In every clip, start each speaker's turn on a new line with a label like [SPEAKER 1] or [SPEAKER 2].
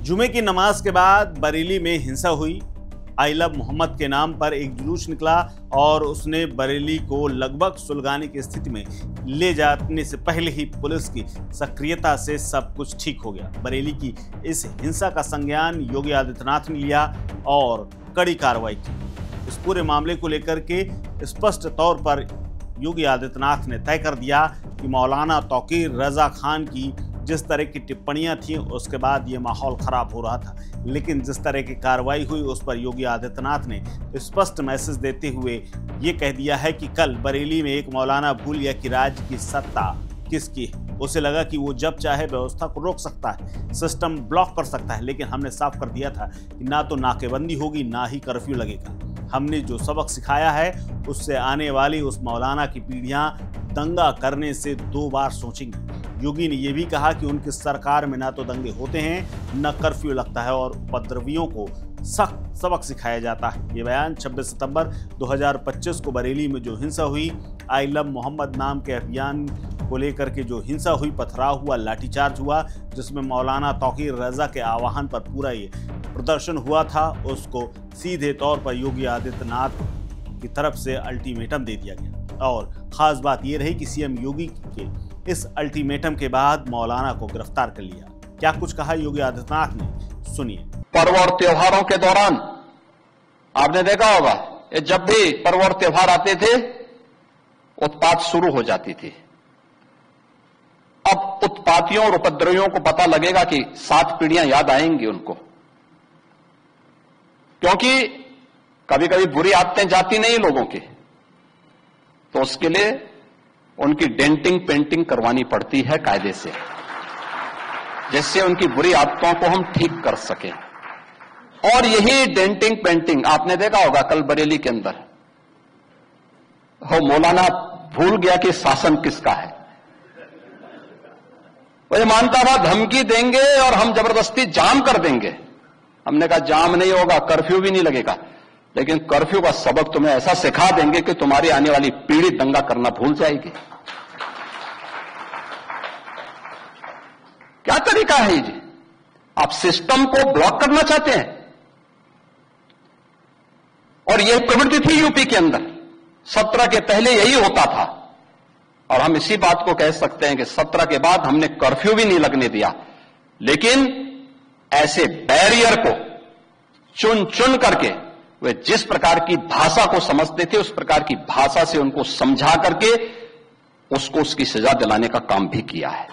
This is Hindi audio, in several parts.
[SPEAKER 1] जुमे की नमाज के बाद बरेली में हिंसा हुई। आई लव मोहम्मद के नाम पर एक जुलूस निकला और उसने बरेली को लगभग सुलगाने की स्थिति में ले जाने से पहले ही पुलिस की सक्रियता से सब कुछ ठीक हो गया। बरेली की इस हिंसा का संज्ञान योगी आदित्यनाथ ने लिया और कड़ी कार्रवाई की। इस पूरे मामले को लेकर के स्पष्ट तौर पर योगी आदित्यनाथ ने तय कर दिया कि मौलाना तौकीर रजा खान की जिस तरह की टिप्पणियां थी उसके बाद ये माहौल खराब हो रहा था, लेकिन जिस तरह की कार्रवाई हुई उस पर योगी आदित्यनाथ ने स्पष्ट मैसेज देते हुए ये कह दिया है कि कल बरेली में एक मौलाना भूल गया कि राज्य की सत्ता किसकी है। उसे लगा कि वो जब चाहे व्यवस्था को रोक सकता है, सिस्टम ब्लॉक कर सकता है, लेकिन हमने साफ कर दिया था कि ना तो नाकेबंदी होगी ना ही कर्फ्यू लगेगा। हमने जो सबक सिखाया है उससे आने वाली उस मौलाना की पीढ़ियां दंगा करने से 2 बार सोचेंगी। योगी ने यह भी कहा कि उनकी सरकार में ना तो दंगे होते हैं न कर्फ्यू लगता है और उपद्रवियों को सख्त सबक सिखाया जाता है। ये बयान 26 सितंबर 2025 को बरेली में जो हिंसा हुई, आई लव मोहम्मद नाम के अभियान को लेकर के जो हिंसा हुई, पथराव हुआ, लाठीचार्ज हुआ, जिसमें मौलाना तौकीर रजा के आह्वान पर पूरा ये प्रदर्शन हुआ था, उसको सीधे तौर पर योगी आदित्यनाथ की तरफ से अल्टीमेटम दे दिया गया। और खास बात यह रही कि सीएम योगी के इस अल्टीमेटम के बाद मौलाना को गिरफ्तार कर लिया। क्या कुछ कहा योगी आदित्यनाथ ने, सुनिए।
[SPEAKER 2] पर्व और त्योहारों के दौरान आपने देखा होगा, जब भी पर्व और त्योहार आते थे उत्पात शुरू हो जाती थी। अब उत्पातियों और उपद्रवियों को पता लगेगा कि 7 पीढ़ियां याद आएंगी उनको, क्योंकि कभी कभी बुरी आदतें जाती नहीं लोगों की, तो उसके लिए उनकी डेंटिंग पेंटिंग करवानी पड़ती है कायदे से, जिससे उनकी बुरी आदतों को हम ठीक कर सकें। और यही डेंटिंग पेंटिंग आपने देखा होगा कल बरेली के अंदर, हो मौलाना भूल गया कि शासन किसका है। वो ये मानता था धमकी देंगे और हम जबरदस्ती जाम कर देंगे। हमने कहा जाम नहीं होगा, कर्फ्यू भी नहीं लगेगा, लेकिन कर्फ्यू का सबक तुम्हें ऐसा सिखा देंगे कि तुम्हारी आने वाली पीढ़ी दंगा करना भूल जाएगी। क्या तरीका है जी? आप सिस्टम को ब्लॉक करना चाहते हैं। और यह प्रवृत्ति थी यूपी के अंदर, 17 के पहले यही होता था। और हम इसी बात को कह सकते हैं कि 17 के बाद हमने कर्फ्यू भी नहीं लगने दिया, लेकिन ऐसे बैरियर को चुन चुन करके वे जिस प्रकार की भाषा को समझते थे उस प्रकार की भाषा से उनको समझा करके उसको उसकी सजा दिलाने का काम भी किया है।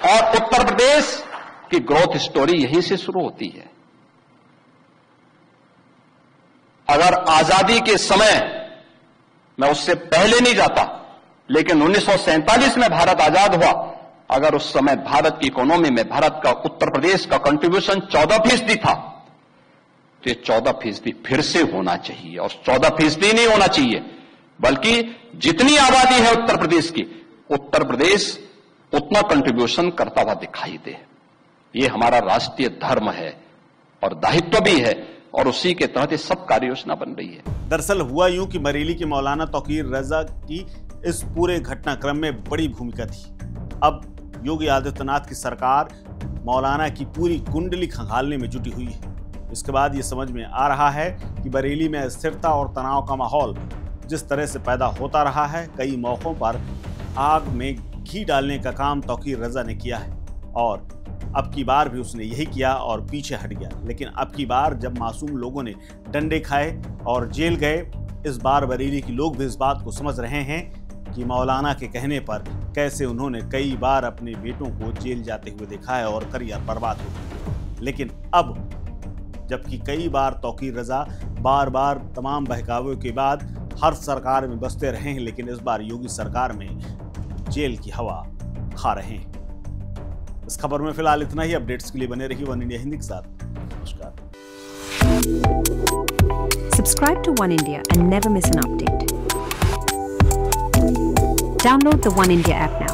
[SPEAKER 2] और उत्तर प्रदेश की ग्रोथ स्टोरी यहीं से शुरू होती है। अगर आजादी के समय, मैं उससे पहले नहीं जाता, लेकिन 1947 में भारत आजाद हुआ, अगर उस समय भारत की इकोनॉमी में भारत का उत्तर प्रदेश का कंट्रीब्यूशन 14% था, तो ये 14% फिर से होना चाहिए। और 14% नहीं होना चाहिए, बल्कि जितनी आबादी है उत्तर प्रदेश की, उत्तर प्रदेश उतना कंट्रीब्यूशन करता हुआ दिखाई दे। ये हमारा राष्ट्रीय धर्म है और दायित्व भी है, और उसी के तहत ये सब कार्य योजना बन रही है।
[SPEAKER 1] दरअसल हुआ यूं कि बरेली के मौलाना तौकीर रजा की इस पूरे घटनाक्रम में बड़ी भूमिका थी। अब योगी आदित्यनाथ की सरकार मौलाना की पूरी कुंडली खंगालने में जुटी हुई है। इसके बाद ये समझ में आ रहा है कि बरेली में अस्थिरता और तनाव का माहौल जिस तरह से पैदा होता रहा है, कई मौकों पर आग में घी डालने का काम तौकीर रजा ने किया है, और अब की बार भी उसने यही किया और पीछे हट गया। लेकिन अब की बार जब मासूम लोगों ने डंडे खाए और जेल गए, इस बार बरेली के लोग भी इस बात को समझ रहे हैं कि मौलाना के कहने पर कैसे उन्होंने कई बार अपने बेटों को जेल जाते हुए देखा है और करियर बर्बाद हो गया। लेकिन अब जबकि कई बार तौकीर रजा बार बार तमाम बहकावे के बाद हर सरकार में बसते रहे हैं, लेकिन इस बार योगी सरकार में जेल की हवा खा रहे हैं। इस खबर में फिलहाल इतना ही। अपडेट्स के लिए बने रहिए वन इंडिया हिंदी के साथ। नमस्कार।
[SPEAKER 3] Subscribe to One India and never miss an update. Download the One India app now.